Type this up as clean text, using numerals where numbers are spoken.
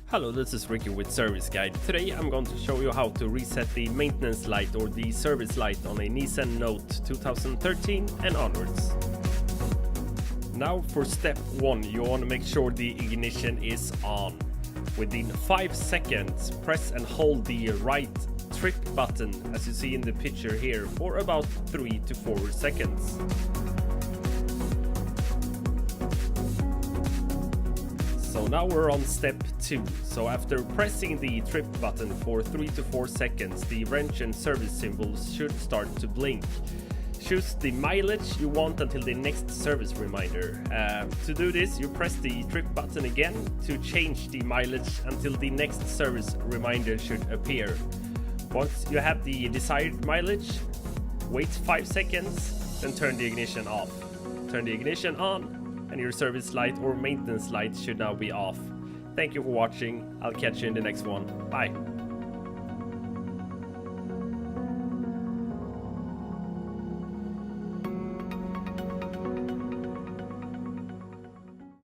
Hello, this is Ricky with Service Guide. Today I'm going to show you how to reset the maintenance light or the service light on a Nissan Note 2013 and onwards. Now for step 1, you want to make sure the ignition is on. Within 5 seconds, press and hold the right trip button as you see in the picture here for about 3 to 4 seconds. So now we're on step 2. So after pressing the trip button for 3 to 4 seconds, the wrench and service symbols should start to blink. Choose the mileage you want until the next service reminder. To do this, you press the trip button again to change the mileage until the next service reminder should appear. Once you have the desired mileage, wait 5 seconds, then turn the ignition off. Turn the ignition on, and your service light or maintenance light should now be off. Thank you for watching. I'll catch you in the next one. Bye.